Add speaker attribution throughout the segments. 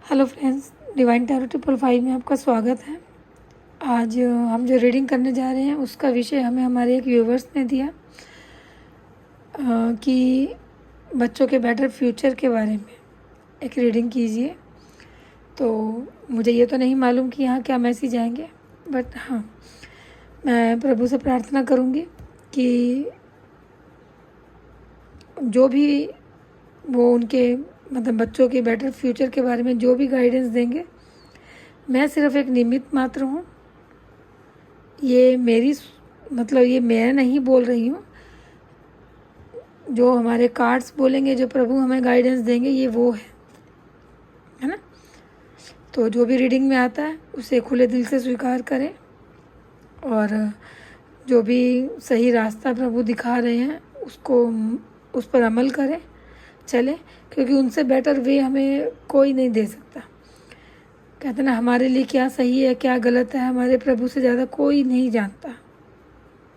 Speaker 1: Hello friends, divine tarot 555 में आपका स्वागत है। आज हम जो रीडिंग करने जा रहे हैं उसका विषय हमें हमारे एक व्यूवर्स ने दिया कि बच्चों के बेटर फ्यूचर के बारे में एक रीडिंग कीजिए। तो मुझे ये तो नहीं मालूम कि यहाँ क्या मैसेज आएंगे, बट हाँ, मैं प्रभु से प्रार्थना करूँगी कि जो भी वो उनके मतलब बच्चों के बेटर फ्यूचर के बारे में जो भी गाइडेंस देंगे, मैं सिर्फ एक निमित्त मात्र हूँ। ये मेरी ये मैं नहीं बोल रही हूँ। जो हमारे कार्ड्स बोलेंगे, जो प्रभु हमें गाइडेंस देंगे, ये वो है ना। तो जो भी रीडिंग में आता है उसे खुले दिल से स्वीकार करें और जो भी सही रास्ता प्रभु दिखा रहे हैं उसको उस पर अमल करें, चलें, क्योंकि उनसे बेटर वे हमें कोई नहीं दे सकता। कहते ना, हमारे लिए क्या सही है क्या गलत है हमारे प्रभु से ज़्यादा कोई नहीं जानता।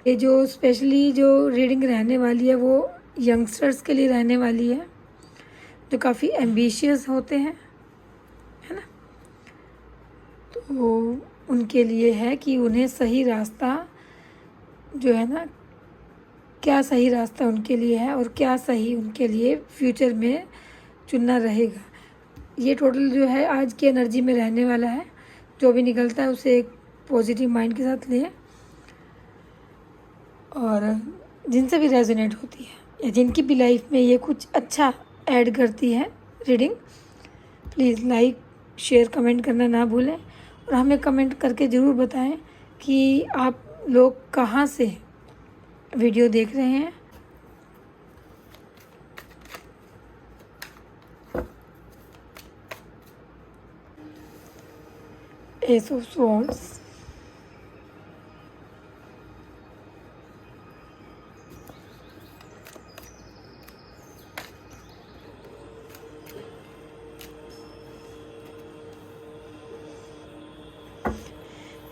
Speaker 1: ये जो स्पेशली जो रीडिंग रहने वाली है वो यंगस्टर्स के लिए रहने वाली है, जो काफ़ी एम्बिशियस होते हैं, है ना। तो उनके लिए है कि उन्हें सही रास्ता जो है ना, क्या सही रास्ता उनके लिए है और क्या सही उनके लिए फ्यूचर में चुनना रहेगा। ये टोटल जो है आज की एनर्जी में रहने वाला है। जो भी निकलता है उसे एक पॉजिटिव माइंड के साथ लें और जिनसे भी रेजोनेट होती है या जिनकी भी लाइफ में ये कुछ अच्छा ऐड करती है reading, please like share comment करना ना भूलें और हमें कमेंट करके ज़रूर बताएं कि आप लोग कहाँ से वीडियो देख रहे हैं। S of swords,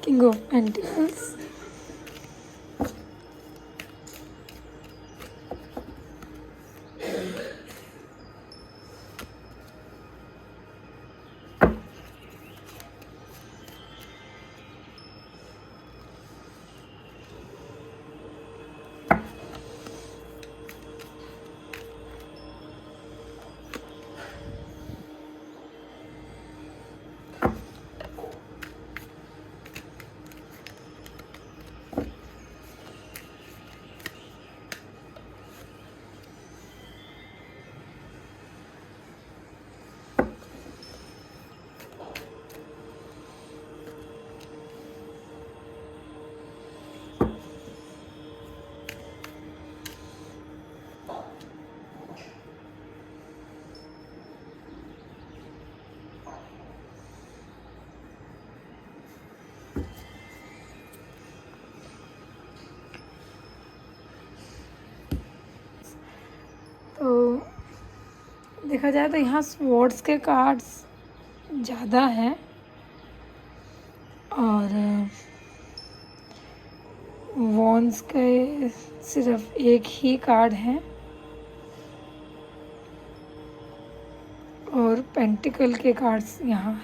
Speaker 1: king of pentacles, तो देखा जाए तो यहाँ स्वॉर्ड्स के कार्ड्स ज़्यादा हैं और वॉन्ड्स के सिर्फ एक ही कार्ड है और पेंटिकल के कार्ड्स यहाँ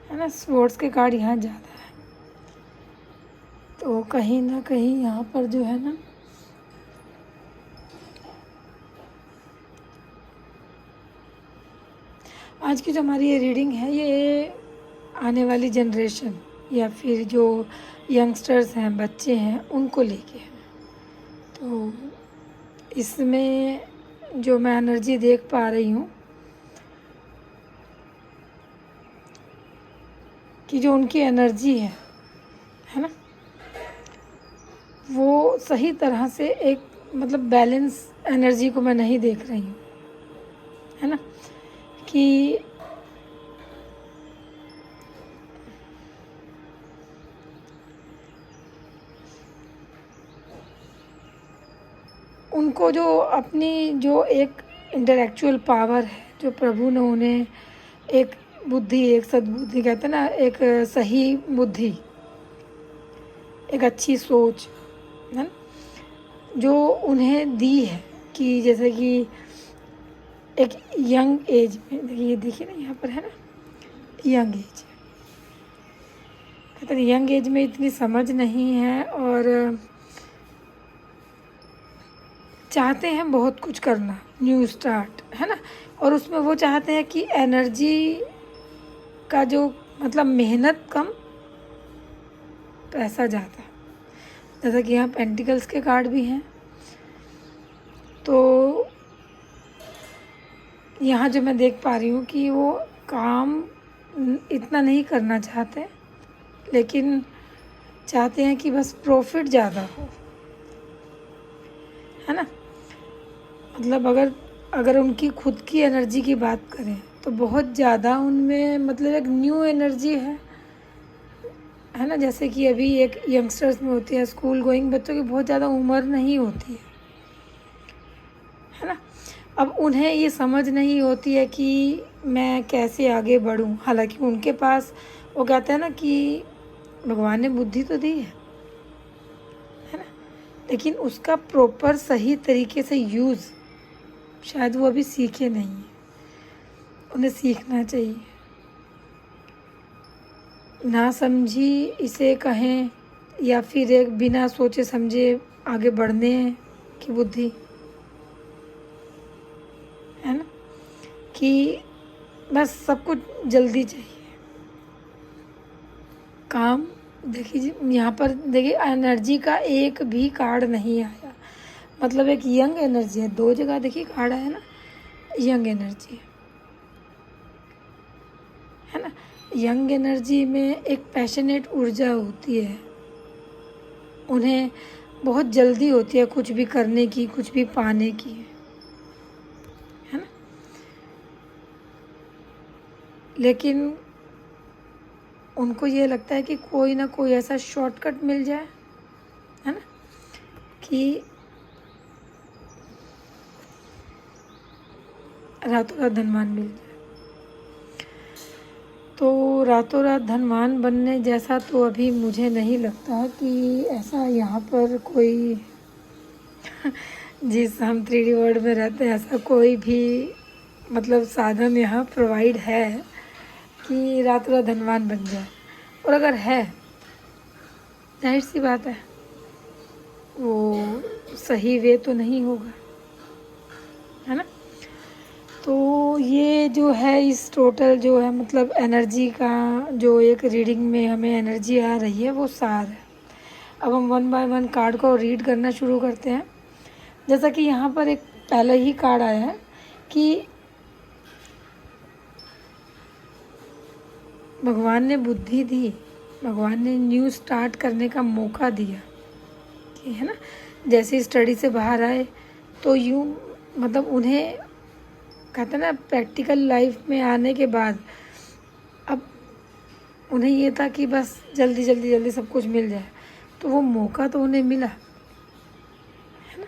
Speaker 1: है ना। स्वॉर्ड्स के कार्ड यहाँ ज़्यादा है, तो कहीं ना कहीं यहाँ पर जो है ना, आज की जो हमारी ये रीडिंग है ये आने वाली जनरेशन या फिर जो यंगस्टर्स हैं, बच्चे हैं, उनको लेके है। तो इसमें जो मैं एनर्जी देख पा रही हूँ कि जो उनकी एनर्जी है ना, वो सही तरह से एक बैलेंस एनर्जी को मैं नहीं देख रही हूँ, है ना। कि उनको जो अपनी जो एक इंटेलेक्चुअल पावर है, जो प्रभु ने उन्हें एक बुद्धि, एक सद्बुद्धि कहते हैं ना, एक सही बुद्धि, एक अच्छी सोच है ना, जो उन्हें दी है कि जैसे कि एक यंग एज में, देखिए ना यहाँ पर है ना यंग एज, कहते हैं यंग एज में इतनी समझ नहीं है और चाहते हैं बहुत कुछ करना, न्यू स्टार्ट है ना, और उसमें वो चाहते हैं कि एनर्जी का जो मतलब मेहनत कम, पैसा ज़्यादा। जैसा कि यहाँ पेंटिकल्स के कार्ड भी हैं, तो यहाँ जो मैं देख पा रही हूँ कि वो काम इतना नहीं करना चाहते, लेकिन चाहते हैं कि बस प्रॉफिट ज़्यादा हो, है ना। मतलब अगर उनकी खुद की एनर्जी की बात करें तो बहुत ज़्यादा उनमें मतलब एक न्यू एनर्जी है ना। जैसे कि अभी एक यंगस्टर्स में होती है, स्कूल गोइंग बच्चों की बहुत ज़्यादा उम्र नहीं होती है ना। अब उन्हें ये समझ नहीं होती है कि मैं कैसे आगे बढ़ूं, हालांकि उनके पास वो कहते हैं ना कि भगवान ने बुद्धि तो दी है ना, लेकिन उसका प्रॉपर सही तरीके से यूज़ शायद वो अभी सीखे नहीं है, उन्हें सीखना चाहिए। ना समझी इसे कहें या फिर एक बिना सोचे समझे आगे बढ़ने की बुद्धि, है ना, कि बस सब कुछ जल्दी चाहिए काम। देखिए यहाँ पर देखिए एनर्जी का एक भी कार्ड नहीं आया, मतलब एक यंग एनर्जी है। दो जगह देखिए कार्ड आया ना, यंग एनर्जी है ना। यंग एनर्जी में एक पैशनेट ऊर्जा होती है, उन्हें बहुत जल्दी होती है कुछ भी करने की, कुछ भी पाने की, है ना। लेकिन उनको ये लगता है कि कोई ना कोई ऐसा शॉर्टकट मिल जाए, है ना, कि रातों रात धनवान मिल जाए। तो रातों रात धनवान बनने जैसा तो अभी मुझे नहीं लगता कि ऐसा यहाँ पर कोई जिस हम 3D वर्ल्ड में रहते हैं ऐसा कोई भी मतलब साधन यहाँ प्रोवाइड है कि रातों रात धनवान बन जाए। और अगर है, जाहिर सी बात है वो सही वे तो नहीं होगा, है ना। तो ये जो है इस टोटल जो है मतलब एनर्जी का जो एक रीडिंग में हमें एनर्जी आ रही है वो सार है। अब हम 1 बाय 1 कार्ड को रीड करना शुरू करते हैं। जैसा कि यहाँ पर एक पहले ही कार्ड आया है कि भगवान ने बुद्धि दी, भगवान ने न्यू स्टार्ट करने का मौका दिया, कि है ना। जैसे स्टडी से बाहर आए तो यूँ मतलब उन्हें कहते हैं ना प्रैक्टिकल लाइफ में आने के बाद अब उन्हें ये था कि बस जल्दी जल्दी जल्दी सब कुछ मिल जाए, तो वो मौका तो उन्हें मिला, है ना।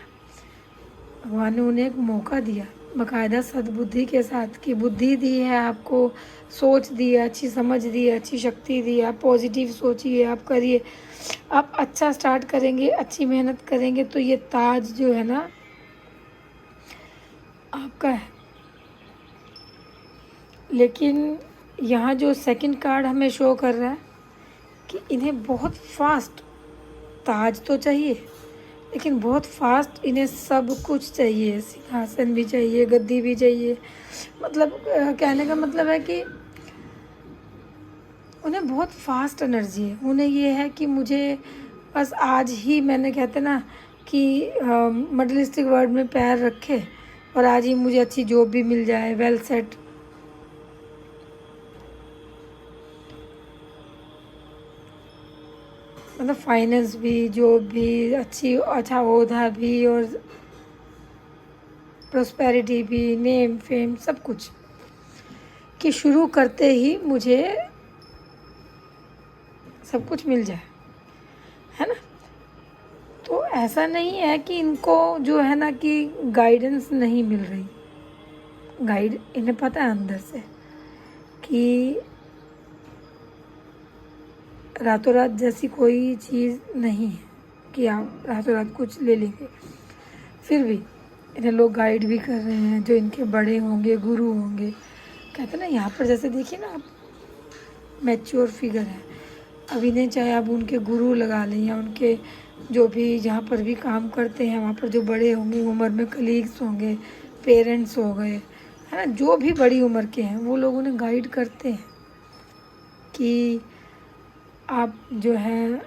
Speaker 1: भगवान ने उन्हें एक मौका दिया बाकायदा सद्बुद्धि के साथ, कि बुद्धि दी है आपको, सोच दी है, अच्छी समझ दी है, अच्छी शक्ति दी है, आप पॉजिटिव सोचिए, आप करिए, आप अच्छा स्टार्ट करेंगे, अच्छी मेहनत करेंगे तो ये ताज जो है ना आपका है। लेकिन यहाँ जो सेकंड कार्ड हमें शो कर रहा है कि इन्हें बहुत फास्ट ताज तो चाहिए, लेकिन बहुत फास्ट इन्हें सब कुछ चाहिए, सिंहासन भी चाहिए, गद्दी भी चाहिए। मतलब कहने का मतलब है कि उन्हें बहुत फास्ट एनर्जी है। उन्हें ये है कि मुझे बस आज ही, मैंने कहते ना कि मटेरियलिस्टिक वर्ल्ड में पैर रखे और आज ही मुझे अच्छी जॉब भी मिल जाए, वेल सेट। मतलब फाइनेंस भी, जॉब भी, अच्छा ओहदा भी और प्रोस्पेरिटी भी, नेम फेम सब कुछ, कि शुरू करते ही मुझे सब कुछ मिल जाए, है ना। तो ऐसा नहीं है कि इनको जो है ना कि गाइडेंस नहीं मिल रही, गाइड इन्हें पता है अंदर से कि रातों रात जैसी कोई चीज़ नहीं है कि आप रातों रात कुछ ले लेंगे। फिर भी इन्हें लोग गाइड भी कर रहे हैं, जो इनके बड़े होंगे, गुरु होंगे। कहते हैं ना, यहाँ पर जैसे देखिए ना आप, मैच्योर फिगर है। अब इन्हें चाहे आप उनके गुरु लगा लें या उनके जो भी जहाँ पर भी काम करते हैं वहाँ पर जो बड़े होंगे, उम्र में कलीग्स होंगे, पेरेंट्स हो गए, है ना, जो भी बड़ी उम्र के हैं, वो लोग उन्हें गाइड करते हैं कि आप जो है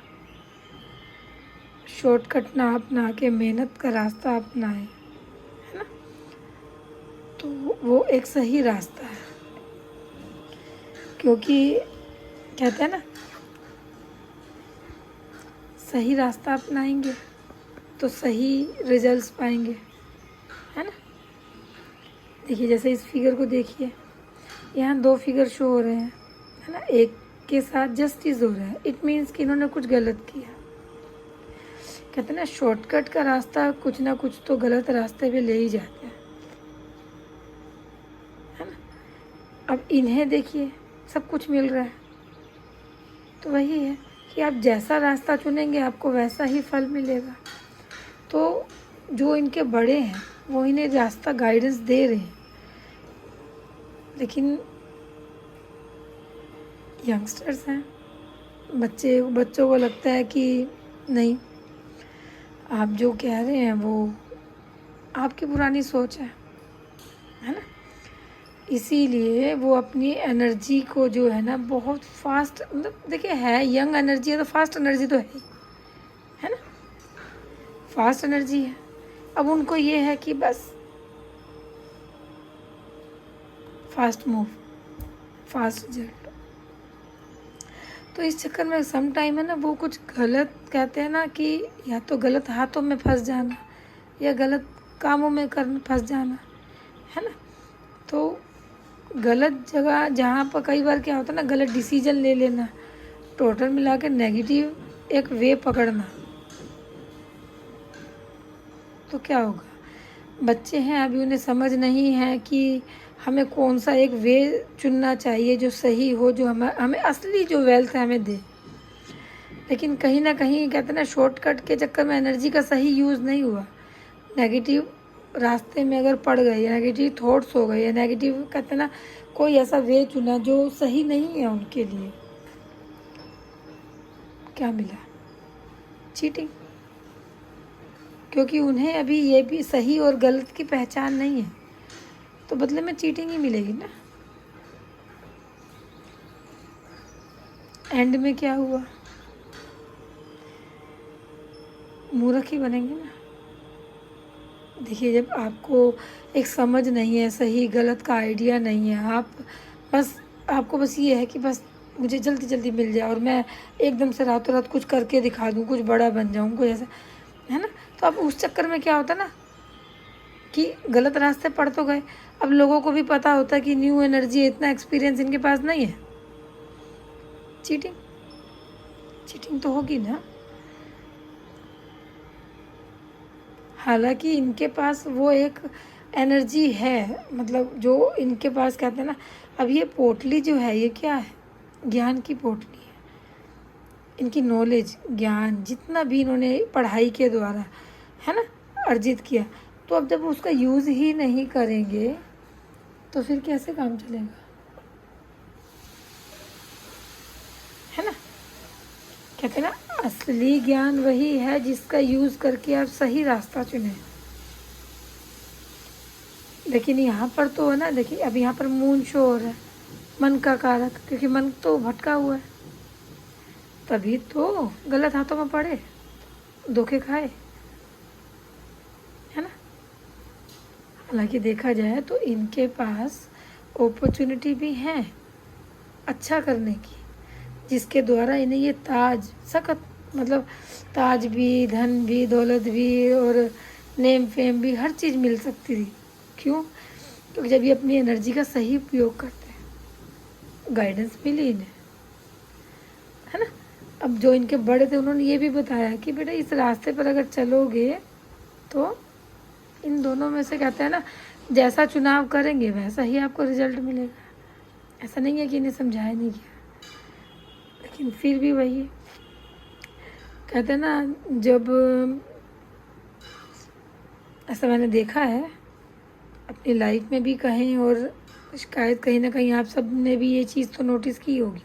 Speaker 1: शॉर्टकट ना अपना के मेहनत का रास्ता अपनाएं, है ना। तो वो एक सही रास्ता है, क्योंकि कहते हैं ना, सही रास्ता अपनाएंगे तो सही रिजल्ट्स पाएंगे, है ना। देखिए जैसे इस फिगर को देखिए, यहाँ 2 फिगर शो हो रहे हैं, है ना, एक के साथ जस्टिस हो रहा है। इट मीन्स कि इन्होंने कुछ गलत किया। कहते हैं ना, शॉर्टकट का रास्ता कुछ ना कुछ तो गलत रास्ते पे ले ही जाते हैं, है ना। अब इन्हें देखिए सब कुछ मिल रहा है, तो वही है कि आप जैसा रास्ता चुनेंगे आपको वैसा ही फल मिलेगा। तो जो इनके बड़े हैं वो इन्हें रास्ता गाइडेंस दे रहे हैं, लेकिन यंगस्टर्स हैं, बच्चों को लगता है कि नहीं, आप जो कह रहे हैं वो आपकी पुरानी सोच है ना। इसीलिए वो अपनी एनर्जी को जो है ना बहुत फास्ट, मतलब देखिए है यंग एनर्जी है तो फास्ट एनर्जी तो है ना, फास्ट एनर्जी है। अब उनको ये है कि बस फास्ट मूव, फास्ट रिजल्ट। तो इस चक्कर में सम टाइम है ना वो कुछ गलत कहते हैं ना कि या तो गलत हाथों में फंस जाना या गलत कामों में फंस जाना, है ना। तो गलत जगह जहाँ पर कई बार क्या होता है ना, गलत डिसीजन ले लेना, टोटल मिला के नेगेटिव एक वे पकड़ना, तो क्या होगा। बच्चे हैं अभी, उन्हें समझ नहीं है कि हमें कौन सा एक वे चुनना चाहिए जो सही हो, जो हमें असली जो वेल्थ है हमें दे। लेकिन कहीं ना कहीं कहते हैं ना, शॉर्टकट के चक्कर में एनर्जी का सही यूज़ नहीं हुआ, नेगेटिव रास्ते में अगर पड़ गए या नेगेटिव थॉट्स हो गए या नेगेटिव कहते हैं ना कोई ऐसा वे चुना जो सही नहीं है उनके लिए, क्या मिला, चीटिंग। क्योंकि उन्हें अभी ये भी सही और गलत की पहचान नहीं है, तो बदले में चीटिंग ही मिलेगी ना। एंड में क्या हुआ, मूर्ख ही बनेंगे ना। देखिए जब आपको एक समझ नहीं है, सही गलत का आइडिया नहीं है, आपको बस ये है कि बस मुझे जल्दी जल्दी मिल जाए और मैं एकदम से रातों रात कुछ करके दिखा दूँ, कुछ बड़ा बन जाऊँ, कुछ ऐसा, है ना। तो अब उस चक्कर में क्या होता है ना कि गलत रास्ते पड़ तो गए। अब लोगों को भी पता होता है कि न्यू एनर्जी, इतना एक्सपीरियंस इनके पास नहीं है, चीटिंग चीटिंग तो होगी ना। हालांकि इनके पास वो एक एनर्जी है, मतलब जो इनके पास कहते हैं ना, अब ये पोटली जो है ये क्या है, ज्ञान की पोटली है। इनकी नॉलेज, ज्ञान जितना भी इन्होंने पढ़ाई के द्वारा है ना अर्जित किया, तो अब जब उसका यूज़ ही नहीं करेंगे तो फिर कैसे काम चलेगा, है ना। कहते हैं ना, असली ज्ञान वही है जिसका यूज़ करके आप सही रास्ता चुने। लेकिन यहाँ पर तो है ना, देखिए अब यहाँ पर मून शो हो रहा है, मन का कारक, क्योंकि मन तो भटका हुआ है, तभी तो गलत हाथों में पड़े, धोखे खाए, है ना। हालांकि देखा जाए तो इनके पास अपॉर्चुनिटी भी है अच्छा करने की, जिसके द्वारा इन्हें ये ताज सख्त, मतलब ताज भी, धन भी, दौलत भी और नेम फेम भी, हर चीज़ मिल सकती थी। क्यों? क्योंकि जब ये अपनी एनर्जी का सही उपयोग करते हैं, गाइडेंस मिली इन्हें, है ना। अब जो इनके बड़े थे उन्होंने ये भी बताया कि बेटा इस रास्ते पर अगर चलोगे तो इन दोनों में से कहते हैं ना, जैसा चुनाव करेंगे वैसा ही आपको रिजल्ट मिलेगा। ऐसा नहीं है कि इन्हें समझाया नहीं गया, लेकिन फिर भी वही कहते हैं ना, जब ऐसा मैंने देखा है अपनी लाइफ में भी कहीं, और शायद कहीं ना कहीं आप सब ने भी ये चीज़ तो नोटिस की होगी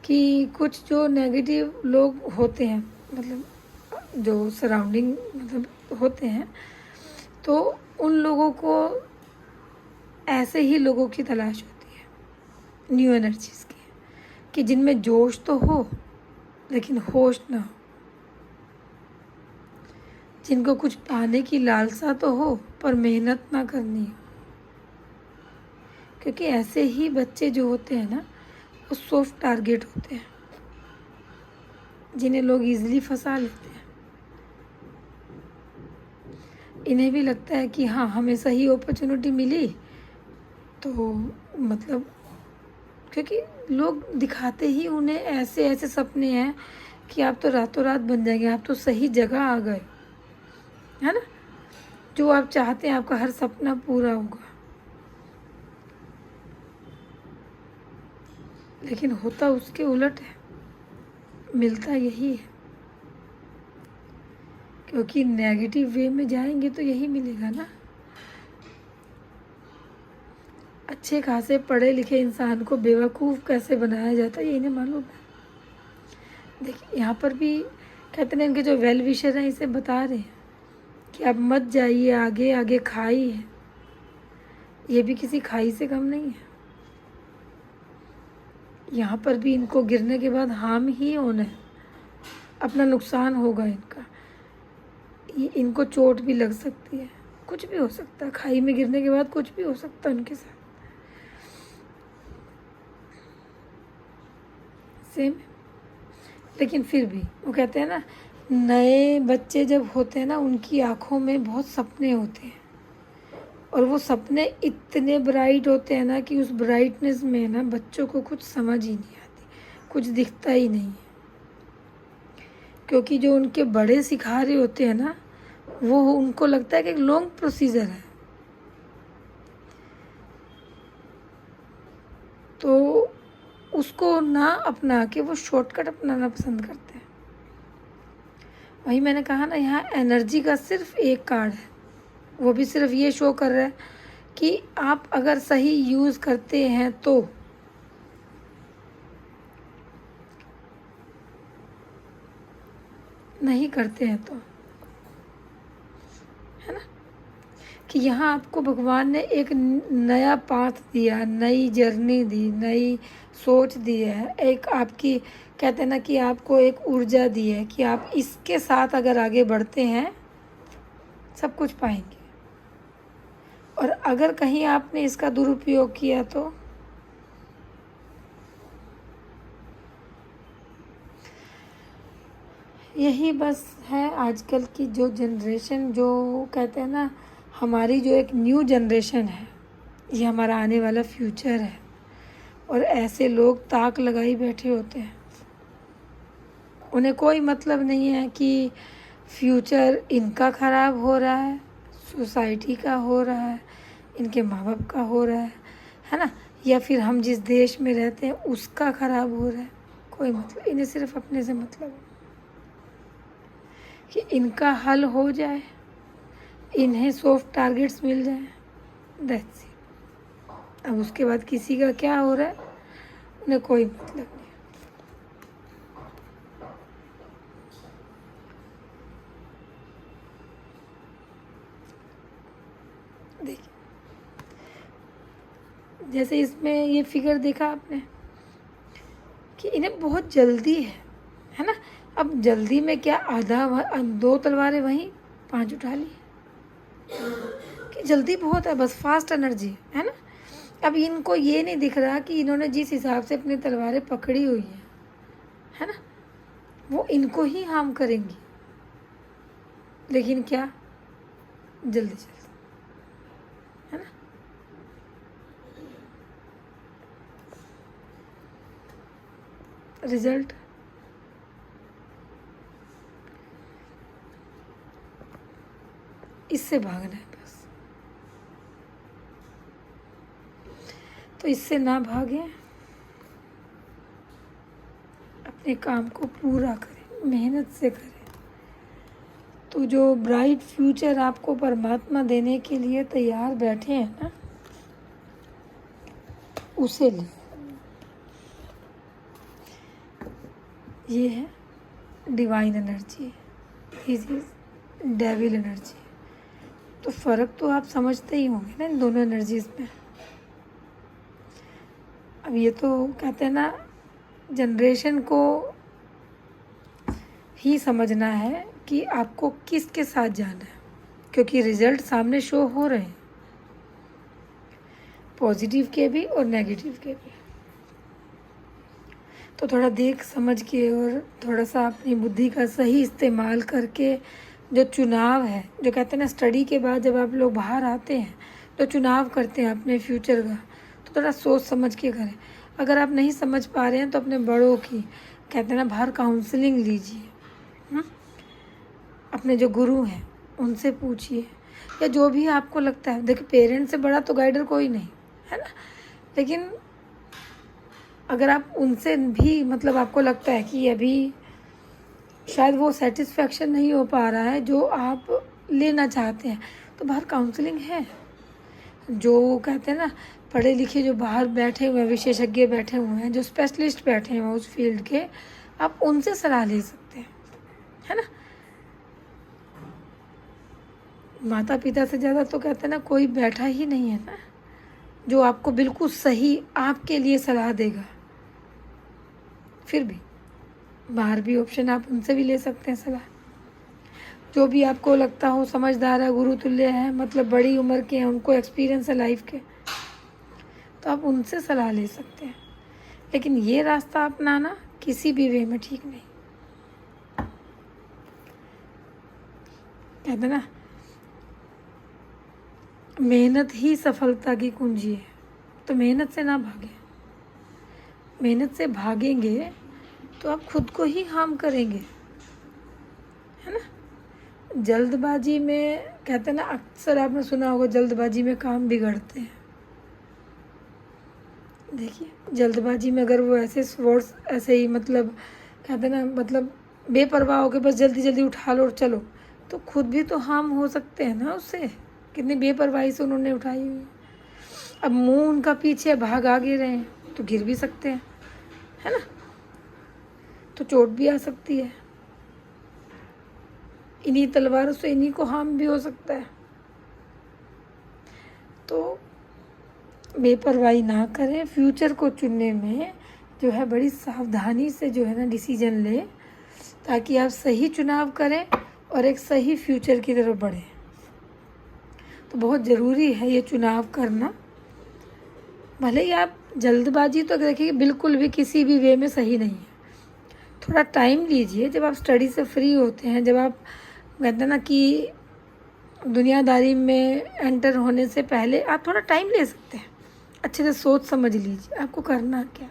Speaker 1: कि कुछ जो नेगेटिव लोग होते हैं, मतलब जो सराउंडिंग मतलब होते हैं, तो उन लोगों को ऐसे ही लोगों की तलाश होती है न्यू एनर्जीज़ की, कि जिनमें जोश तो हो लेकिन होश ना हो, जिनको कुछ पाने की लालसा तो हो पर मेहनत ना करनी हो। क्योंकि ऐसे ही बच्चे जो होते हैं ना, वो सॉफ्ट टारगेट होते हैं, जिन्हें लोग इजीली फंसा लेते हैं। इन्हें भी लगता है कि हाँ, हमें सही अपॉर्चुनिटी मिली तो मतलब, क्योंकि लोग दिखाते ही उन्हें ऐसे ऐसे सपने हैं कि आप तो रातों रात बन जाएंगे, आप तो सही जगह आ गए, है ना। जो आप चाहते हैं आपका हर सपना पूरा होगा, लेकिन होता उसके उलट है, मिलता यही है। क्योंकि नेगेटिव वे में जाएंगे तो यही मिलेगा ना। अच्छे खासे पढ़े लिखे इंसान को बेवकूफ़ कैसे बनाया जाता है ये इन्हें मालूम है। देखिए यहाँ पर भी कहते हैं इनके जो वेल विशर हैं इसे बता रहे हैं कि आप मत जाइए आगे, आगे खाई है। ये भी किसी खाई से कम नहीं है। यहाँ पर भी इनको गिरने के बाद हार्म ही होना है, अपना नुकसान होगा इनका, इनको चोट भी लग सकती है, कुछ भी हो सकता है। खाई में गिरने के बाद कुछ भी हो सकता है उनके साथ। सेम। लेकिन फिर भी वो कहते हैं ना, नए बच्चे जब होते हैं ना, उनकी आँखों में बहुत सपने होते हैं, और वो सपने इतने ब्राइट होते हैं ना कि उस ब्राइटनेस में ना बच्चों को कुछ समझ ही नहीं आती, कुछ दिखता ही नहीं है। क्योंकि जो उनके बड़े सिखा रहे होते हैं ना, वो उनको लगता है कि एक लॉन्ग प्रोसीजर है, तो उसको ना अपना के वो शॉर्टकट अपनाना पसंद करते हैं। वही मैंने कहा ना, यहाँ एनर्जी का सिर्फ एक कार्ड है, वो भी सिर्फ ये शो कर रहा है कि आप अगर सही यूज़ करते हैं तो। नहीं करते हैं तो, है ना, कि यहाँ आपको भगवान ने एक नया पाथ दिया, नई जर्नी दी, नई सोच दी है, एक आपकी कहते हैं ना कि आपको एक ऊर्जा दी है कि आप इसके साथ अगर आगे बढ़ते हैं सब कुछ पाएंगे। और अगर कहीं आपने इसका दुरुपयोग किया तो यही बस है आजकल की जो जनरेशन, जो कहते हैं ना हमारी जो एक न्यू जनरेशन है, ये हमारा आने वाला फ्यूचर है। और ऐसे लोग ताक लगाई बैठे होते हैं, उन्हें कोई मतलब नहीं है कि फ्यूचर इनका ख़राब हो रहा है, सोसाइटी का हो रहा है, इनके माँ बाप का हो रहा है ना, या फिर हम जिस देश में रहते हैं उसका ख़राब हो रहा है। कोई मतलब, इन्हें सिर्फ अपने से मतलब है कि इनका हल हो जाए, इन्हें सॉफ्ट टारगेट्स मिल जाए, दैट्स इट। अब उसके बाद किसी का क्या हो रहा है उन्हें कोई मतलब नहीं। देखिए जैसे इसमें ये फिगर देखा आपने कि इन्हें बहुत जल्दी है ना। अब जल्दी में क्या, आधा दो तलवारें वहीं 5 उठा ली, कि जल्दी बहुत है, बस फास्ट एनर्जी है ना। अब इनको ये नहीं दिख रहा कि इन्होंने जिस हिसाब से अपनी तलवारें पकड़ी हुई है ना, वो इनको ही हार्म करेंगी। लेकिन क्या, जल्दी जल्दी, है ना। रिजल्ट इससे भागना है बस। तो इससे ना भागें, अपने काम को पूरा करें, मेहनत से करें, तो जो ब्राइट फ्यूचर आपको परमात्मा देने के लिए तैयार बैठे हैं ना, उसे ले। ये है divine energy, this is devil energy. तो फ़र्क तो आप समझते ही होंगे ना इन दोनों एनर्जीज़ में। अब ये तो कहते हैं ना, जनरेशन को ही समझना है कि आपको किसके साथ जाना है, क्योंकि रिजल्ट सामने शो हो रहे हैं, पॉजिटिव के भी और नेगेटिव के भी। तो थोड़ा देख समझ के और थोड़ा सा अपनी बुद्धि का सही इस्तेमाल करके जो चुनाव है, जो कहते हैं ना स्टडी के बाद जब आप लोग बाहर आते हैं तो चुनाव करते हैं अपने फ्यूचर का, तो थोड़ा सोच समझ के करें। अगर आप नहीं समझ पा रहे हैं तो अपने बड़ों की, कहते हैं ना, बाहर काउंसलिंग लीजिए। अपने जो गुरु हैं उनसे पूछिए, या जो भी आपको लगता है। देखिए, पेरेंट्स से बड़ा तो गाइडर कोई नहीं है ना, लेकिन अगर आप उनसे भी मतलब आपको लगता है कि अभी शायद वो सेटिस्फेक्शन नहीं हो पा रहा है जो आप लेना चाहते हैं, तो बाहर काउंसलिंग है। जो कहते हैं ना, पढ़े लिखे जो बाहर बैठे हुए हैं, विशेषज्ञ बैठे हुए हैं, जो स्पेशलिस्ट बैठे हुए हैं उस फील्ड के, आप उनसे सलाह ले सकते हैं, है ना। माता पिता से ज़्यादा तो कहते हैं ना कोई बैठा ही नहीं है ना जो आपको बिल्कुल सही आपके लिए सलाह देगा। फिर भी बाहर भी ऑप्शन, आप उनसे भी ले सकते हैं सलाह। जो भी आपको लगता हो समझदार है, गुरु तुल्य है, मतलब बड़ी उम्र के हैं, उनको एक्सपीरियंस है लाइफ के, तो आप उनसे सलाह ले सकते हैं। लेकिन ये रास्ता अपनाना किसी भी वे में ठीक नहीं। कहते ना, मेहनत ही सफलता की कुंजी है, तो मेहनत से ना भागें। मेहनत से भागेंगे तो आप खुद को ही हार्म करेंगे, है ना। जल्दबाजी में, कहते हैं ना, अक्सर आपने सुना होगा जल्दबाजी में काम बिगड़ते हैं। देखिए, जल्दबाजी में अगर वो ऐसे वर्ड्स ऐसे ही मतलब कहते हैं ना, मतलब बेपरवाह होकर बस जल्दी जल्दी उठा लो और चलो, तो खुद भी तो हार्म हो सकते हैं ना उससे। कितनी बेपरवाही से उन्होंने उठाई हुई है। अब मुंह उनका पीछे, भाग आगे रहे हैं तो गिर भी सकते हैं, है ना, तो चोट भी आ सकती है। इन्हीं तलवारों से इन्हीं को हार्म भी हो सकता है। तो बेपरवाही ना करें, फ्यूचर को चुनने में जो है बड़ी सावधानी से जो है ना डिसीजन लें, ताकि आप सही चुनाव करें और एक सही फ्यूचर की तरफ बढ़ें। तो बहुत ज़रूरी है ये चुनाव करना। भले ही आप जल्दबाजी तो देखिए बिल्कुल भी किसी भी वे में सही नहीं है। थोड़ा टाइम लीजिए, जब आप स्टडी से फ्री होते हैं, जब आप कहते हैं ना कि दुनियादारी में एंटर होने से पहले आप थोड़ा टाइम ले सकते हैं। अच्छे से सोच समझ लीजिए आपको करना क्या,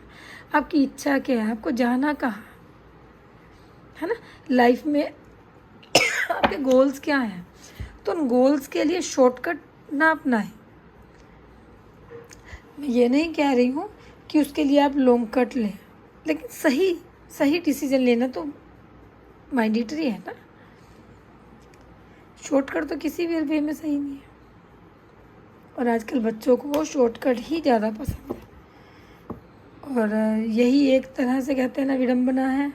Speaker 1: आपकी इच्छा क्या है, आपको जाना कहाँ है ना लाइफ में, आपके गोल्स क्या हैं। तो उन गोल्स के लिए शॉर्टकट ना अपनाएं। मैं ये नहीं कह रही हूँ कि उसके लिए आप लॉन्ग कट लें, लेकिन सही डिसीजन लेना तो मैंडेटरी है ना। शॉर्टकट तो किसी भी वे में सही नहीं है, और आजकल बच्चों को शॉर्टकट ही ज़्यादा पसंद है। और यही एक तरह से कहते हैं ना विडंबना है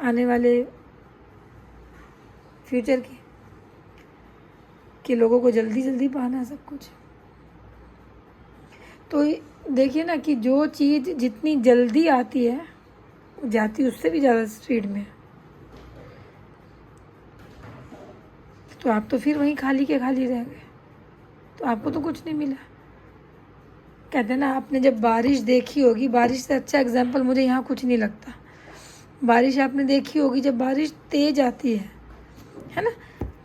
Speaker 1: आने वाले फ्यूचर की, कि लोगों को जल्दी जल्दी पाना है सब कुछ। तो देखिए ना कि जो चीज़ जितनी जल्दी आती है वो जाती उससे भी ज़्यादा स्पीड में। तो आप तो फिर वहीं खाली के खाली रह गए, तो आपको तो कुछ नहीं मिला। कहते हैं ना, आपने जब बारिश देखी होगी, बारिश से अच्छा एग्जाम्पल मुझे यहाँ कुछ नहीं लगता। बारिश आपने देखी होगी जब बारिश तेज़ आती है ना,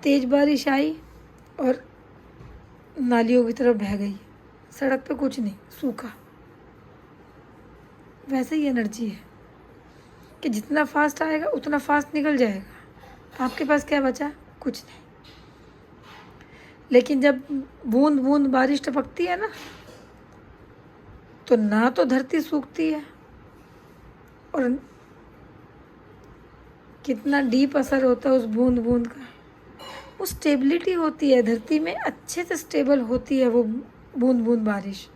Speaker 1: तेज़ बारिश आई और नालियों की तरफ बह गई, सड़क पे कुछ नहीं, सूखा। वैसे ही एनर्जी है कि जितना फास्ट आएगा उतना फास्ट निकल जाएगा। आपके पास क्या बचा? कुछ नहीं। लेकिन जब बूंद बूंद बारिश टपकती है तो ना तो धरती सूखती है और कितना डीप असर होता है उस बूंद बूंद का। वो स्टेबिलिटी होती है धरती में, अच्छे से स्टेबल होती है वो बूंद बूंद बारिश,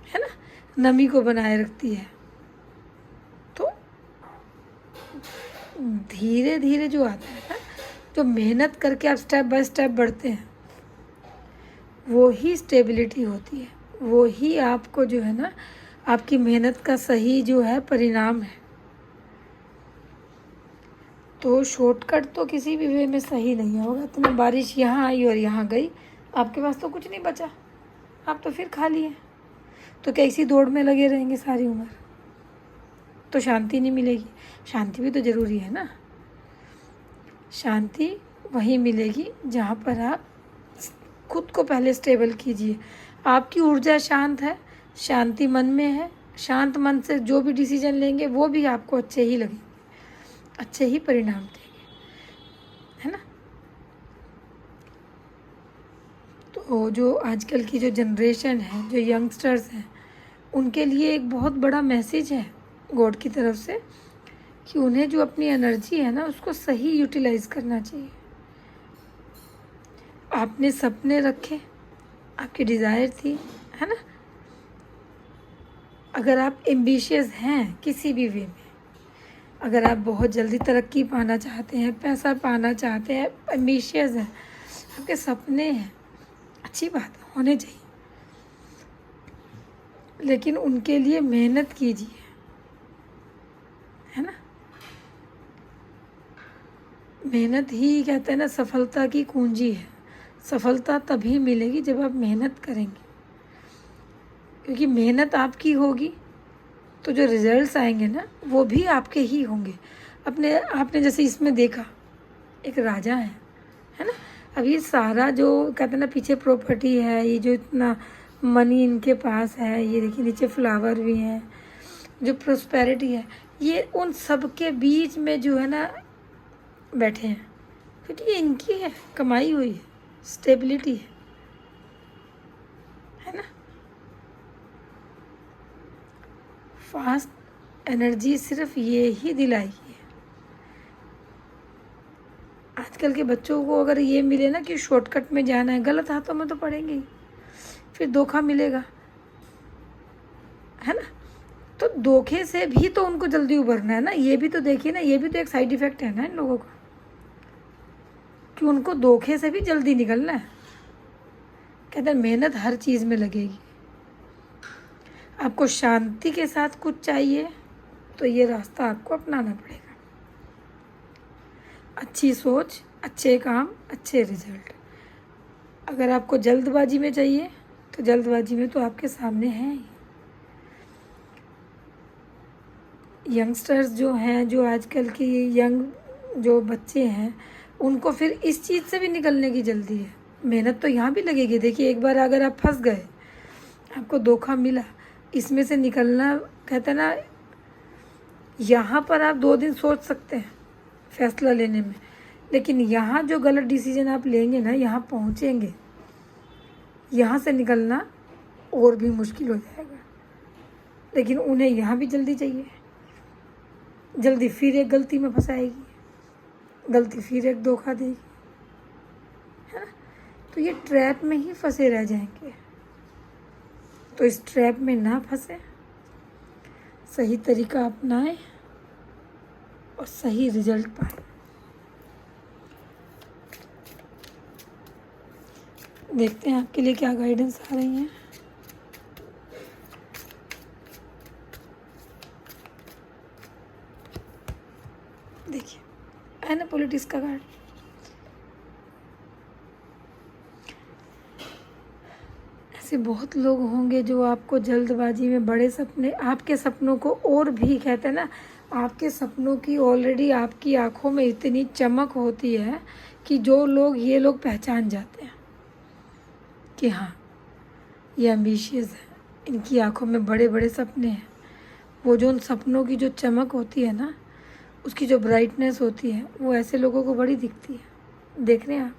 Speaker 1: है ना, नमी को बनाए रखती है। तो धीरे धीरे जो आता है ना, जो मेहनत करके आप स्टेप बाय स्टेप बढ़ते हैं, वो ही स्टेबिलिटी होती है, वो ही आपको जो है ना आपकी मेहनत का सही जो है परिणाम है। तो शॉर्टकट तो किसी भी वे में सही नहीं होगा। इतना बारिश यहाँ आई और यहाँ गई, आपके पास तो कुछ नहीं बचा, आप तो फिर खाली हैं। तो क्या इसी दौड़ में लगे रहेंगे सारी उम्र? तो शांति नहीं मिलेगी। शांति भी तो ज़रूरी है ना। शांति वहीं मिलेगी जहाँ पर आप खुद को पहले स्टेबल कीजिए। आपकी ऊर्जा शांत है, शांति मन में है, शांत मन से जो भी डिसीजन लेंगे वो भी आपको अच्छे ही लगेंगे, अच्छे ही परिणाम देंगे, है ना। तो जो आजकल की जो जनरेशन है, जो यंगस्टर्स हैं, उनके लिए एक बहुत बड़ा मैसेज है गॉड की तरफ से कि उन्हें जो अपनी एनर्जी है ना उसको सही यूटिलाइज करना चाहिए। आपने सपने रखे, आपकी डिज़ायर थी, है ना। अगर आप एम्बिशियस हैं किसी भी वे में, अगर आप बहुत जल्दी तरक्की पाना चाहते हैं, पैसा पाना चाहते हैं, एम्बिशियस हैं, आपके सपने हैं, अच्छी बात है, होने चाहिए, लेकिन उनके लिए मेहनत कीजिए, है ना। मेहनत ही कहते हैं ना सफलता की कुंजी है। सफलता तभी मिलेगी जब आप मेहनत करेंगे, क्योंकि मेहनत आपकी होगी तो जो रिजल्ट्स आएंगे ना वो भी आपके ही होंगे। आपने जैसे इसमें देखा एक राजा है ना। अब ये सारा जो कहते हैं ना पीछे प्रॉपर्टी है, ये जो इतना मनी इनके पास है, ये देखिए नीचे फ्लावर भी हैं, जो प्रोस्पेरिटी है, ये उन सब के बीच में जो है ना बैठे हैं, क्योंकि ये इनकी है, कमाई हुई है, स्टेबिलिटी है ना। फास्ट एनर्जी सिर्फ ये ही दिलाएगी। आजकल के बच्चों को अगर ये मिले ना कि शॉर्टकट में जाना है, गलत हाथों में तो पड़ेंगे ही, फिर धोखा मिलेगा, है ना। तो धोखे से भी तो उनको जल्दी उभरना है ना। ये भी तो देखिए ना, ये भी तो एक साइड इफ़ेक्ट है ना इन लोगों का, कि उनको धोखे से भी जल्दी निकलना है। कहते हैं मेहनत हर चीज़ में लगेगी। आपको शांति के साथ कुछ चाहिए तो ये रास्ता आपको अपनाना पड़ेगा। अच्छी सोच, अच्छे काम, अच्छे रिजल्ट। अगर आपको जल्दबाजी में चाहिए तो जल्दबाजी में तो आपके सामने है ही। यंगस्टर्स जो हैं, जो आजकल की यंग जो बच्चे हैं, उनको फिर इस चीज़ से भी निकलने की जल्दी है। मेहनत तो यहाँ भी लगेगी। देखिए एक बार अगर आप फंस गए, आपको धोखा मिला, इसमें से निकलना कहते हैं ना, यहाँ पर आप 2 दिन सोच सकते हैं फैसला लेने में, लेकिन यहाँ जो गलत डिसीजन आप लेंगे ना, यहाँ पहुँचेंगे, यहाँ से निकलना और भी मुश्किल हो जाएगा। लेकिन उन्हें यहाँ भी जल्दी चाहिए, जल्दी फिर एक गलती में फंसाएगी, गलती फिर एक धोखा देगी, है ना। तो ये ट्रैप में ही फंसे रह जाएंगे। तो इस ट्रैप में ना फंसे, सही तरीका अपनाएं और सही रिजल्ट पाएं। देखते हैं आपके लिए क्या गाइडेंस आ रही हैं। देखिए है ना पॉलिटिक्स का कार्ड। ऐसे बहुत लोग होंगे जो आपको जल्दबाजी में बड़े सपने, आपके सपनों को और भी कहते हैं ना, आपके सपनों की ऑलरेडी आपकी आंखों में इतनी चमक होती है कि जो लोग ये लोग पहचान जाते हैं कि हाँ ये एम्बिशियस है, इनकी आंखों में बड़े बड़े सपने हैं। वो जो उन सपनों की जो चमक होती है ना, उसकी जो ब्राइटनेस होती है, वो ऐसे लोगों को बड़ी दिखती है। देख रहे हैं आप।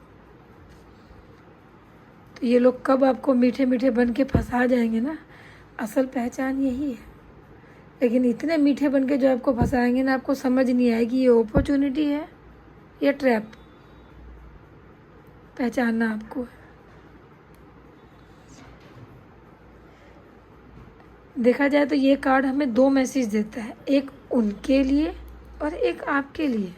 Speaker 1: तो ये लोग कब आपको मीठे मीठे बन के फंसा जाएंगे ना, असल पहचान यही है लेकिन इतने मीठे बन के जो आपको फंसाएंगे ना, आपको समझ नहीं आएगी ये अपॉर्चुनिटी है या ट्रैप। पहचानना आपको है। देखा जाए तो ये कार्ड हमें दो मैसेज देता है, एक उनके लिए और एक आपके लिए,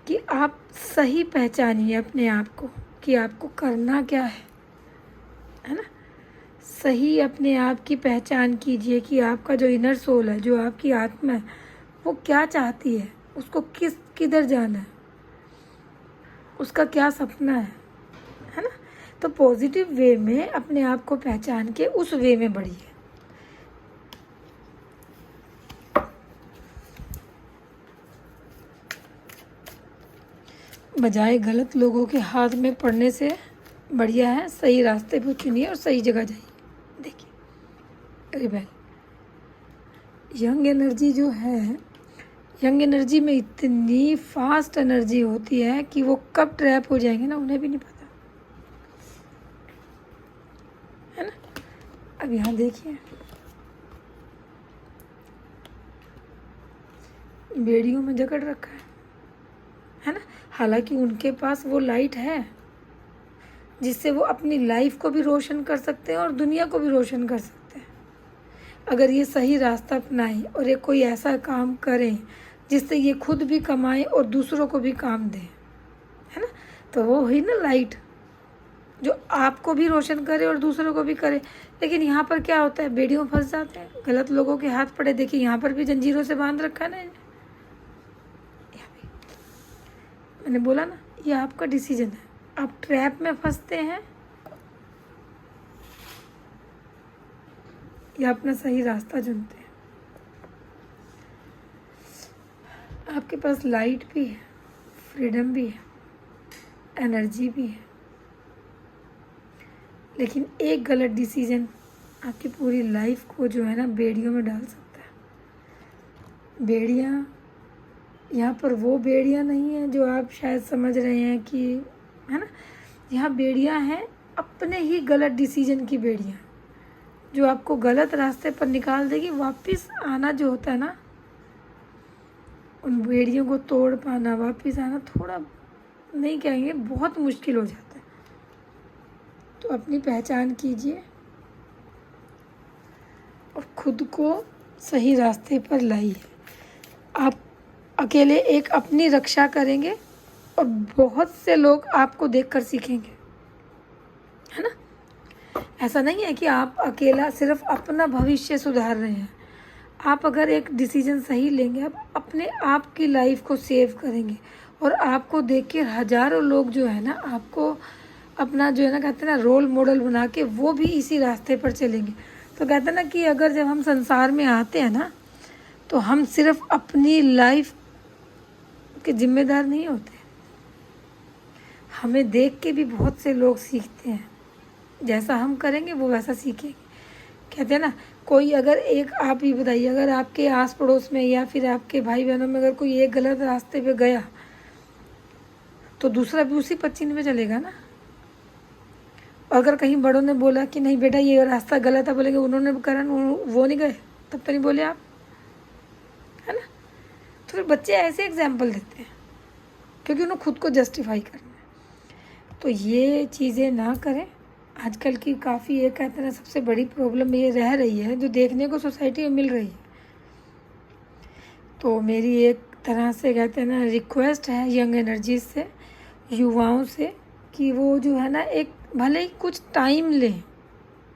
Speaker 1: कि आप सही पहचानिए अपने आप को कि आपको करना क्या है ना। सही अपने आप की पहचान कीजिए कि आपका जो इनर सोल है, जो आपकी आत्मा है, वो क्या चाहती है, उसको किधर जाना है, उसका क्या सपना है ना। तो पॉजिटिव वे में अपने आप को पहचान के उस वे में बढ़िए। बजाय गलत लोगों के हाथ में पड़ने से बढ़िया है सही रास्ते पर चुनिए और सही जगह जाइए। देखिए रिबेल, यंग एनर्जी जो है, यंग एनर्जी में इतनी फास्ट एनर्जी होती है कि वो कब ट्रैप हो जाएंगे ना, उन्हें भी नहीं पता, है ना। अब यहाँ देखिए, बेड़ियों में जकड़ रखा है ना। हालांकि उनके पास वो लाइट है जिससे वो अपनी लाइफ को भी रोशन कर सकते हैं और दुनिया को भी रोशन कर सकते हैं। अगर ये सही रास्ता अपनाएं और ये कोई ऐसा काम करें जिससे ये खुद भी कमाएं और दूसरों को भी काम दें, है ना, तो वो हुई ना लाइट, जो आपको भी रोशन करे और दूसरों को भी करे। लेकिन यहाँ पर क्या होता है, बेड़ियों में फंस जाते हैं, गलत लोगों के हाथ पड़े। देखिए यहाँ पर भी जंजीरों से बांध रखा है ना इन्हें। मैंने बोला ना, ये आपका डिसीजन है, आप ट्रैप में फंसते हैं या अपना सही रास्ता चुनते हैं। आपके पास लाइट भी है, फ्रीडम भी है, एनर्जी भी है, लेकिन एक गलत डिसीजन आपकी पूरी लाइफ को जो है ना बेड़ियों में डाल सकता है। बेड़ियाँ यहाँ पर वो बेड़ियाँ नहीं हैं जो आप शायद समझ रहे हैं कि, है ना। यहाँ बेड़ियाँ हैं अपने ही गलत डिसीजन की बेड़ियाँ, जो आपको गलत रास्ते पर निकाल देगी। वापस आना जो होता है ना, उन बेड़ियों को तोड़ पाना, वापस आना थोड़ा नहीं कहेंगे, बहुत मुश्किल हो जाता है। तो अपनी पहचान कीजिए और खुद को सही रास्ते पर लाइए। आप अकेले एक अपनी रक्षा करेंगे और बहुत से लोग आपको देखकर सीखेंगे, है ना। ऐसा नहीं है कि आप अकेला सिर्फ अपना भविष्य सुधार रहे हैं। आप अगर एक डिसीजन सही लेंगे, आप अपने आप की लाइफ को सेव करेंगे और आपको देख के हज़ारों लोग जो है ना, आपको अपना जो है ना, कहते हैं ना, रोल मॉडल बना के वो भी इसी रास्ते पर चलेंगे। तो कहते हैं ना कि अगर जब हम संसार में आते हैं ना, तो हम सिर्फ अपनी लाइफ के जिम्मेदार नहीं होते, हमें देख के भी बहुत से लोग सीखते हैं। जैसा हम करेंगे वो वैसा सीखेंगे। कहते हैं ना, कोई अगर एक, आप ही बताइए, अगर आपके आस पड़ोस में या फिर आपके भाई बहनों में अगर कोई एक गलत रास्ते पे गया तो दूसरा भी उसी पच्चीन में चलेगा ना। अगर कहीं बड़ों ने बोला कि नहीं बेटा ये रास्ता गलत है, बोलेंगे उन्होंने कारण वो नहीं गए, तब तो नहीं बोले आप, है ना। तो फिर बच्चे ऐसे एग्जाम्पल देते हैं क्योंकि उन्हें खुद को जस्टिफाई करना है। तो ये चीज़ें ना करें। आजकल की काफ़ी, ये कहते हैं ना, सबसे बड़ी प्रॉब्लम ये रह रही है जो देखने को सोसाइटी में मिल रही है। तो मेरी एक तरह से, कहते हैं ना, रिक्वेस्ट है यंग एनर्जीज से, युवाओं से, कि वो जो है ना, एक भले ही कुछ टाइम लें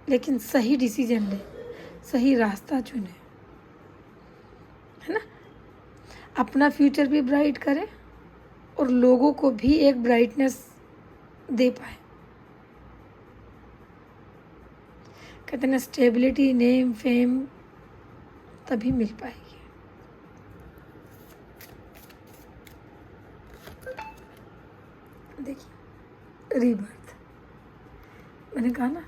Speaker 1: लेकिन सही डिसीजन लें, सही रास्ता चुनें, है ना। अपना फ्यूचर भी ब्राइट करें और लोगों को भी एक ब्राइटनेस दे पाए। कहते हैं ना, स्टेबिलिटी, नेम, फेम तभी मिल पाएगी। देखिए रीबर्थ, मैंने कहा ना,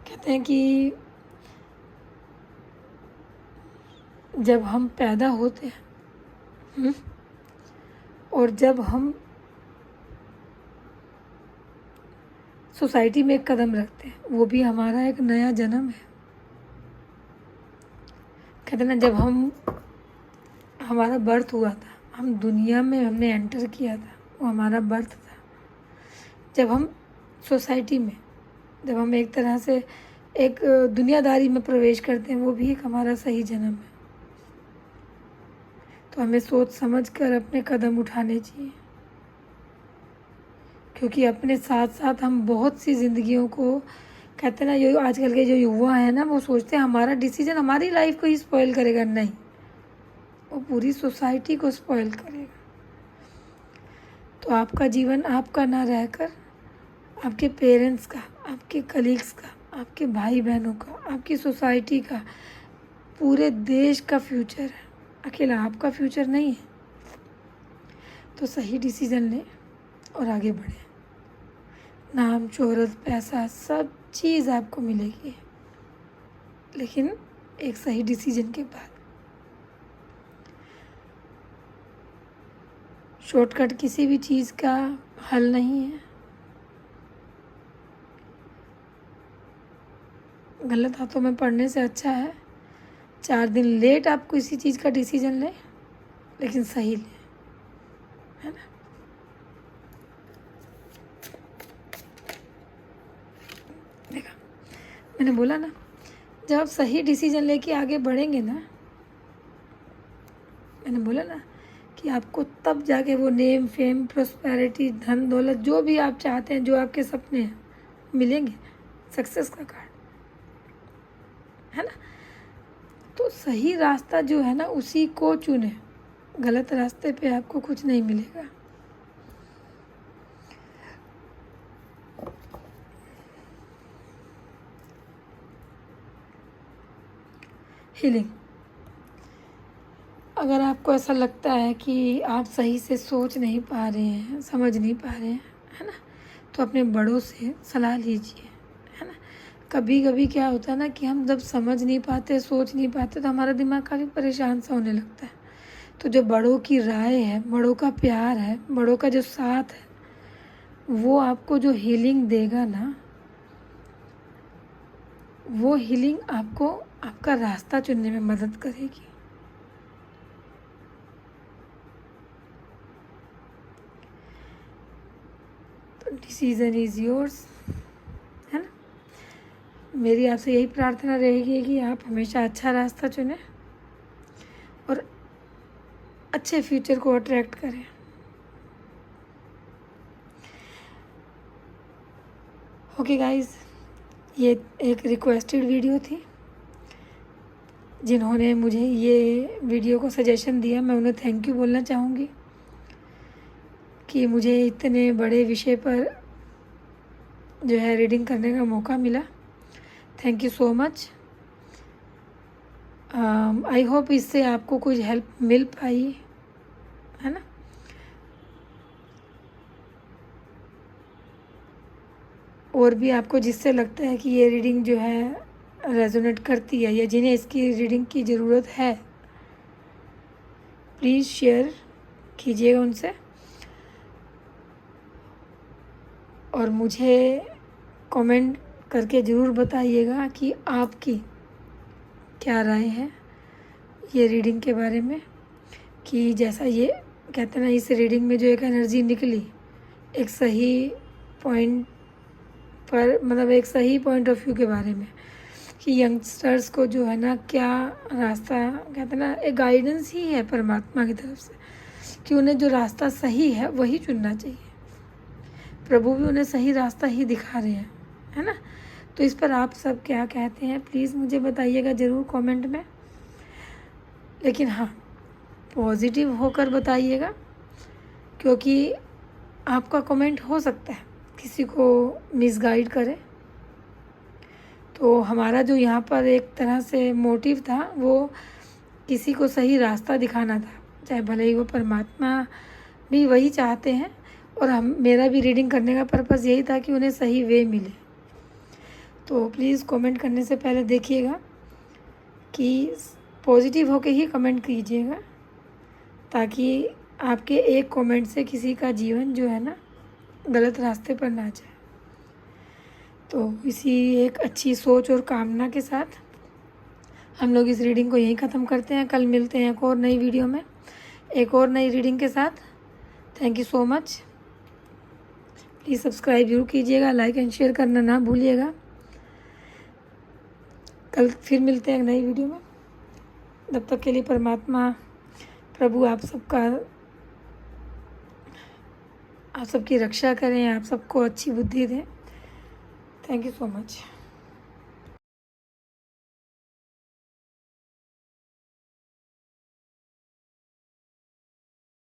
Speaker 1: कहते हैं कि जब हम पैदा होते हैं, सोसाइटी में एक कदम रखते हैं, वो भी हमारा एक नया जन्म है। कहते ना, जब हमारा बर्थ हुआ था, हम दुनिया में हमने एंटर किया था, वो हमारा बर्थ था। जब हम सोसाइटी में, जब हम एक तरह से एक दुनियादारी में प्रवेश करते हैं, वो भी एक हमारा सही जन्म है। तो हमें सोच समझ कर अपने कदम उठाने चाहिए, क्योंकि अपने साथ साथ हम बहुत सी ज़िंदगियों को, कहते हैं ना, ये आजकल के जो युवा हैं ना, वो सोचते हैं हमारा डिसीजन हमारी लाइफ को ही स्पॉइल करेगा। नहीं, वो पूरी सोसाइटी को स्पॉइल करेगा। तो आपका जीवन आपका ना रहकर आपके पेरेंट्स का, आपके कलीग्स का, आपके भाई बहनों का, आपकी सोसाइटी का, पूरे देश का फ्यूचर है। अकेला आपका फ्यूचर नहीं है। तो सही डिसीजन लें और आगे बढ़ें। नाम, शोहरत, पैसा, सब चीज़ आपको मिलेगी, लेकिन एक सही डिसीजन के बाद। शॉर्टकट किसी भी चीज़ का हल नहीं है। गलत हाथों में पड़ने से अच्छा है 4 दिन लेट आप किसी चीज़ का डिसीजन लें, लेकिन सही लें, है ना। देखा, मैंने बोला ना, जब आप सही डिसीजन लेके आगे बढ़ेंगे ना, मैंने बोला ना कि आपको तब जाके वो नेम, फेम, प्रॉस्पेरिटी, धन दौलत, जो भी आप चाहते हैं, जो आपके सपने हैं, मिलेंगे। सक्सेस का कार्ड, है ना। तो सही रास्ता जो है ना, उसी को चुने। गलत रास्ते पे आपको कुछ नहीं मिलेगा। हीलिंग, अगर आपको ऐसा लगता है कि आप सही से सोच नहीं पा रहे हैं, समझ नहीं पा रहे हैं, है ना, तो अपने बड़ों से सलाह लीजिए, है ना। कभी कभी क्या होता है ना कि हम जब समझ नहीं पाते, सोच नहीं पाते, तो हमारा दिमाग काफ़ी परेशान सा होने लगता है। तो जो बड़ों की राय है, बड़ों का प्यार है, बड़ों का जो साथ है, वो आपको जो हीलिंग देगा ना, वो हीलिंग आपको आपका रास्ता चुनने में मदद करेगी। तो डिसीज़न इज़ योर्स, है ना। मेरी आपसे यही प्रार्थना रहेगी कि आप हमेशा अच्छा रास्ता चुनें और अच्छे फ्यूचर को अट्रैक्ट करें। ओके गाइस, ये एक रिक्वेस्टेड वीडियो थी। जिन्होंने मुझे ये वीडियो को सजेशन दिया, मैं उन्हें थैंक यू बोलना चाहूँगी कि मुझे इतने बड़े विषय पर जो है रीडिंग करने का मौका मिला। Thank you so much. I hope इससे आपको कुछ हेल्प मिल पाई, है ना। और भी आपको जिससे लगता है कि ये रीडिंग जो है रेजोनेट करती है, या जिन्हें इसकी रीडिंग की ज़रूरत है, प्लीज़ शेयर कीजिएगा उनसे। और मुझे कमेंट करके ज़रूर बताइएगा कि आपकी क्या राय है ये रीडिंग के बारे में। कि जैसा ये कहते हैं ना, इस रीडिंग में जो एक एनर्जी निकली, एक सही पॉइंट पर, मतलब एक सही पॉइंट ऑफ व्यू के बारे में, कि यंगस्टर्स को जो है ना, क्या रास्ता, कहते हैं ना, एक गाइडेंस ही है परमात्मा की तरफ से, कि उन्हें जो रास्ता सही है वही चुनना चाहिए। प्रभु भी उन्हें सही रास्ता ही दिखा रहे हैं, है ना। तो इस पर आप सब क्या कहते हैं, प्लीज़ मुझे बताइएगा ज़रूर कमेंट में। लेकिन हाँ, पॉजिटिव होकर बताइएगा, क्योंकि आपका कमेंट हो सकता है किसी को मिसगाइड करे। तो हमारा जो यहाँ पर एक तरह से मोटिव था, वो किसी को सही रास्ता दिखाना था, चाहे भले ही वो परमात्मा भी वही चाहते हैं, और मेरा भी रीडिंग करने का पर्पज़ यही था कि उन्हें सही वे मिले। तो प्लीज़ कमेंट करने से पहले देखिएगा कि पॉजिटिव होके ही कमेंट कीजिएगा, ताकि आपके एक कमेंट से किसी का जीवन जो है ना, गलत रास्ते पर ना जाए। तो इसी एक अच्छी सोच और कामना के साथ हम लोग इस रीडिंग को यहीं ख़त्म करते हैं। कल मिलते हैं एक और नई वीडियो में, एक और नई रीडिंग के साथ। Thank you so much. Please subscribe जरूर कीजिएगा, लाइक एंड शेयर करना ना भूलिएगा। कल फिर मिलते हैं एक नई वीडियो में। तब तक के लिए परमात्मा प्रभु आप सबकी रक्षा करें, आप सबको अच्छी बुद्धि दें। Thank you so much.